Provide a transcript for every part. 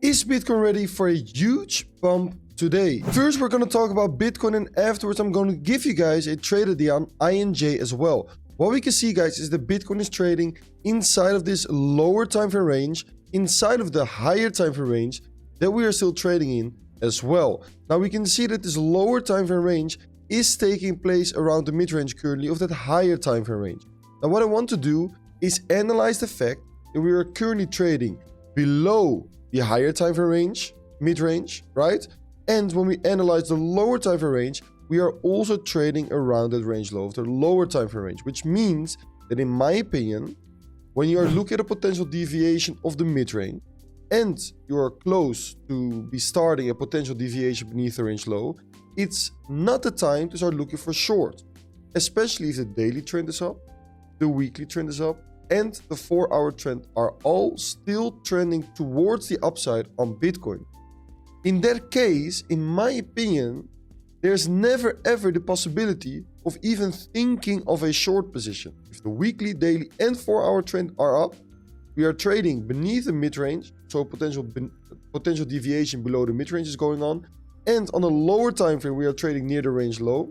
Is Bitcoin ready for a huge bump today? First, we're going to talk about Bitcoin, and afterwards I'm going to give you guys a trade idea on INJ as well. What we can see, guys, is that Bitcoin is trading inside of this lower time frame range, inside of the higher time frame range that we are still trading in as well. Now we can see that this lower time frame range is taking place around the mid-range currently of that higher time frame range. Now what I want to do is analyze the fact that we are currently trading below the higher time frame range, mid-range, right? And when we analyze the lower time frame range, we are also trading around that range low of the lower time frame range, which means that in my opinion, when you are looking at a potential deviation of the mid-range and you are close to be starting a potential deviation beneath the range low, it's not the time to start looking for short, especially if the daily trend is up, the weekly trend is up, and the 4-hour trend are all still trending towards the upside on Bitcoin. In that case, in my opinion, there's never ever the possibility of even thinking of a short position. If the weekly, daily, and 4-hour trend are up, we are trading beneath the mid-range, so potential deviation below the mid-range is going on, and on a lower time frame we are trading near the range low.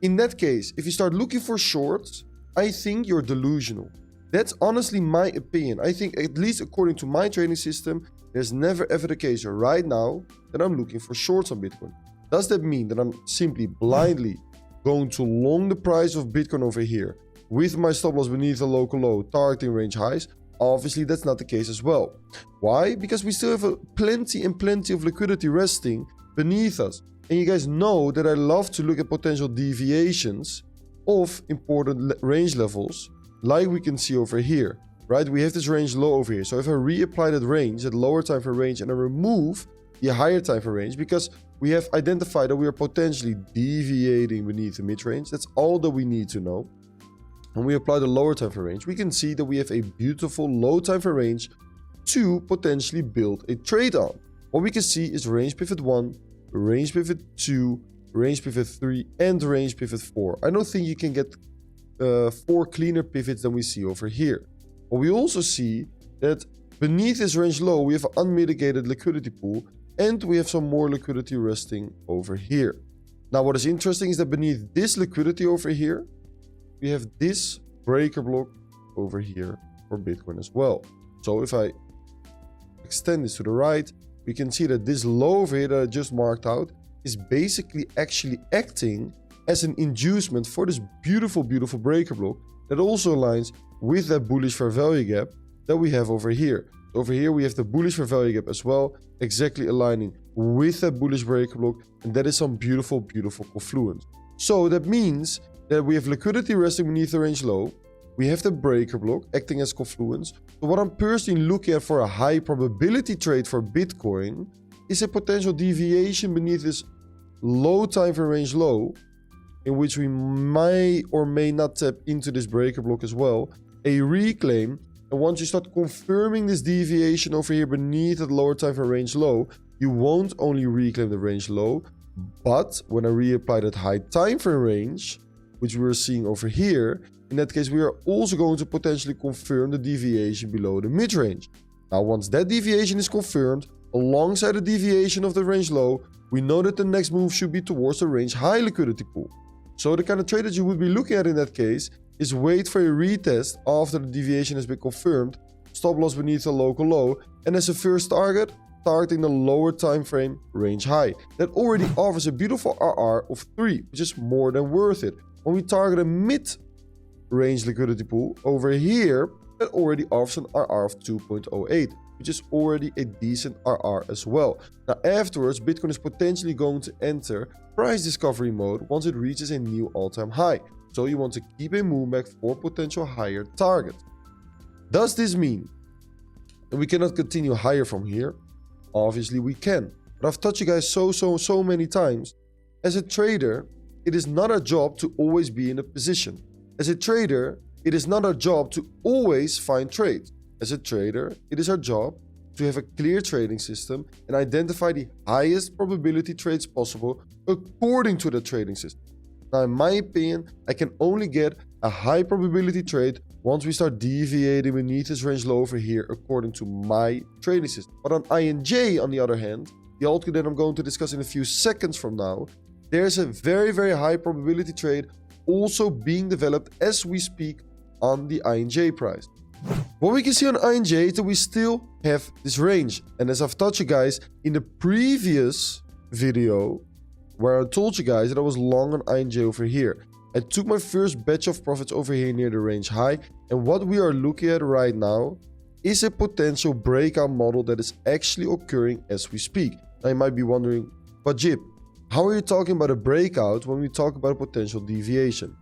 In that case, if you start looking for shorts, I think you're delusional. That's honestly my opinion. I think, at least according to my trading system, there's never ever the case right now that I'm looking for shorts on Bitcoin. Does that mean that I'm simply blindly going to long the price of Bitcoin over here with my stop loss beneath the local low, targeting range highs? Obviously, that's not the case as well. Why? Because we still have plenty of liquidity resting beneath us. And you guys know that I love to look at potential deviations of important range levels, like we can see over here, right? We have this range low over here. So if I reapply that range, that lower time frame range, and I remove the higher time frame range, because we have identified that we are potentially deviating beneath the mid-range, that's all that we need to know. And we apply the lower time frame range, we can see that we have a beautiful low time frame range to potentially build a trade on. What we can see is range pivot 1, range pivot 2, range pivot 3, and range pivot 4. I don't think you can get 4 cleaner pivots than we see over here. But we also see that beneath this range low, we have an unmitigated liquidity pool, and we have some more liquidity resting over here. Now, what is interesting is that beneath this liquidity over here, we have this breaker block over here for Bitcoin as well. So if I extend this to the right, we can see that this low over here that I just marked out is basically actually acting as an inducement for this beautiful breaker block that also aligns with that bullish fair value gap that we have over here. Over here we have the bullish fair value gap as well, exactly aligning with that bullish breaker block, and that is some beautiful confluence. So that means that we have liquidity resting beneath the range low, we have the breaker block acting as confluence. So what I'm personally looking at for a high probability trade for Bitcoin is a potential deviation beneath this low time frame range low, in which we may or may not tap into this breaker block as well, a reclaim. And once you start confirming this deviation over here beneath that lower time frame range low, you won't only reclaim the range low, but when I reapply that high time frame range, which we are seeing over here, in that case we are also going to potentially confirm the deviation below the mid-range. Now once that deviation is confirmed, alongside the deviation of the range low, we know that the next move should be towards the range high liquidity pool. So the kind of trade that you would be looking at in that case is wait for a retest after the deviation has been confirmed, stop loss beneath the local low, and as a first target, targeting the lower time frame range high. That already offers a beautiful RR of 3, which is more than worth it. When we target a mid-range liquidity pool over here, that already offers an RR of 2.08, which is already a decent RR as well. Now afterwards, Bitcoin is potentially going to enter price discovery mode once it reaches a new all-time high. So you want to keep a move back for potential higher targets. Does this mean that we cannot continue higher from here? Obviously we can. But I've touched you guys so many times. As a trader, it is not our job to always be in a position. As a trader, it is not our job to always find trades. As a trader, it is our job to have a clear trading system and identify the highest probability trades possible according to the trading system. Now, in my opinion, I can only get a high probability trade once we start deviating beneath this range low over here, according to my trading system. But on INJ, on the other hand, the altcoin that I'm going to discuss in a few seconds from now, there's a very, very high probability trade also being developed as we speak on the INJ price. What we can see on INJ is that we still have this range. And as I've taught you guys in the previous video, where I told you guys that I was long on INJ over here, I took my first batch of profits over here near the range high. And what we are looking at right now is a potential breakout model that is actually occurring as we speak. Now you might be wondering, but Jip, how are you talking about a breakout when we talk about a potential deviation?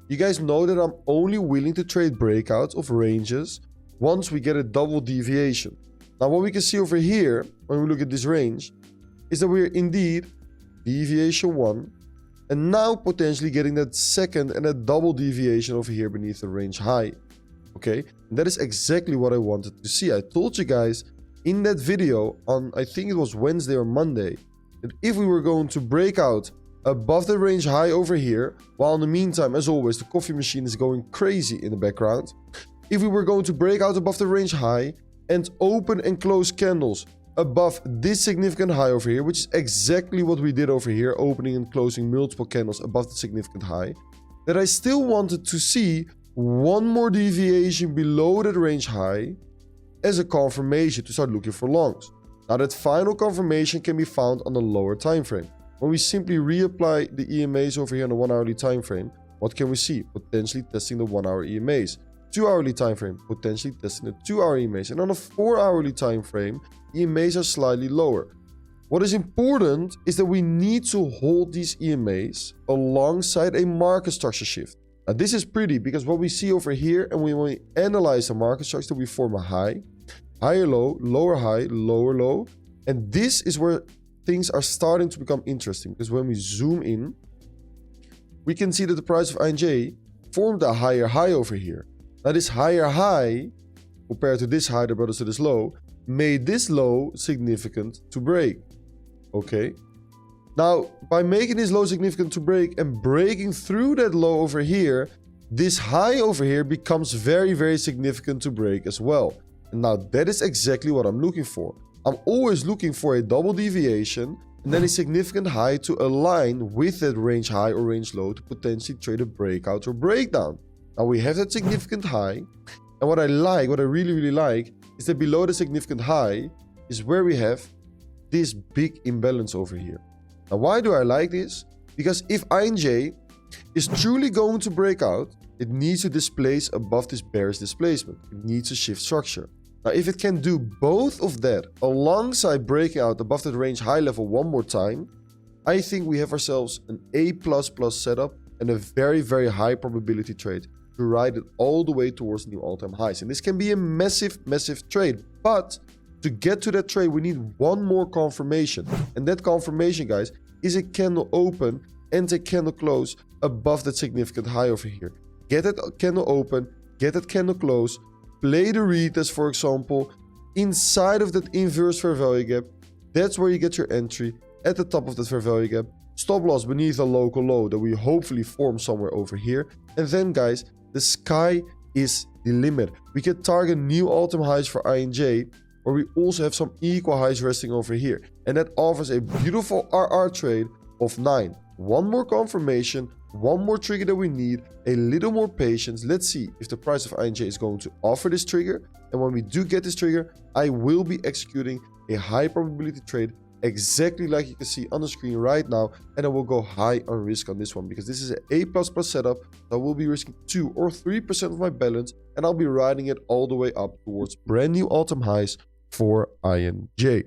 You guys know that I'm only willing to trade breakouts of ranges once we get a double deviation. Now what we can see over here when we look at this range is that we're indeed deviation 1 and now potentially getting that second and a double deviation over here beneath the range high. Okay, and that is exactly what I wanted to see. I told you guys in that video on, I think it was Wednesday or Monday, that if we were going to break out above the range high over here, while in the meantime, as always, the coffee machine is going crazy in the background. If we were going to break out above the range high and open and close candles above this significant high over here, which is exactly what we did over here, opening and closing multiple candles above the significant high, that I still wanted to see one more deviation below that range high as a confirmation to start looking for longs. Now that final confirmation can be found on the lower time frame. When we simply reapply the EMAs over here on the 1 hourly time frame, what can we see? Potentially testing the 1 hour EMAs. 2 hourly time frame, potentially testing the 2 hour EMAs. And on a 4 hourly time frame, EMAs are slightly lower. What is important is that we need to hold these EMAs alongside a market structure shift. Now this is pretty because what we see over here, and when we analyze the market structure, we form a high, higher low, lower high, lower low. And this is where things are starting to become interesting, because when we zoom in, we can see that the price of INJ formed a higher high over here. Now this higher high, compared to this high that brought us to this low, made this low significant to break. Okay. Now, by making this low significant to break and breaking through that low over here, this high over here becomes very, very significant to break as well. And now that is exactly what I'm looking for. I'm always looking for a double deviation and then a significant high to align with that range high or range low to potentially trade a breakout or breakdown. Now we have that significant high, and what I really, really like, is that below the significant high is where we have this big imbalance over here. Now why do I like this? Because if INJ is truly going to break out, it needs to displace above this bearish displacement. It needs to shift structure. Now if it can do both of that alongside breaking out above that range high level one more time, I think we have ourselves an A++ setup and a very, very high probability trade to ride it all the way towards new all-time highs. And this can be a massive, massive trade. But to get to that trade, we need one more confirmation. And that confirmation, guys, is a candle open and a candle close above that significant high over here. Get that candle open, get that candle close, play the retest, for example, inside of that inverse fair value gap. That's where you get your entry at the top of that fair value gap. Stop loss beneath a local low that we hopefully form somewhere over here. And then, guys, the sky is the limit. We can target new all-time highs for INJ, where we also have some equal highs resting over here. And that offers a beautiful RR trade of 9. One more confirmation, one more trigger that we need, a little more patience. Let's see if the price of INJ is going to offer this trigger. And when we do get this trigger, I will be executing a high probability trade exactly like you can see on the screen right now, and I will go high on risk on this one because this is an A++ setup. So I will be risking 2 or 3% of my balance, and I'll be riding it all the way up towards brand new all-time highs for INJ.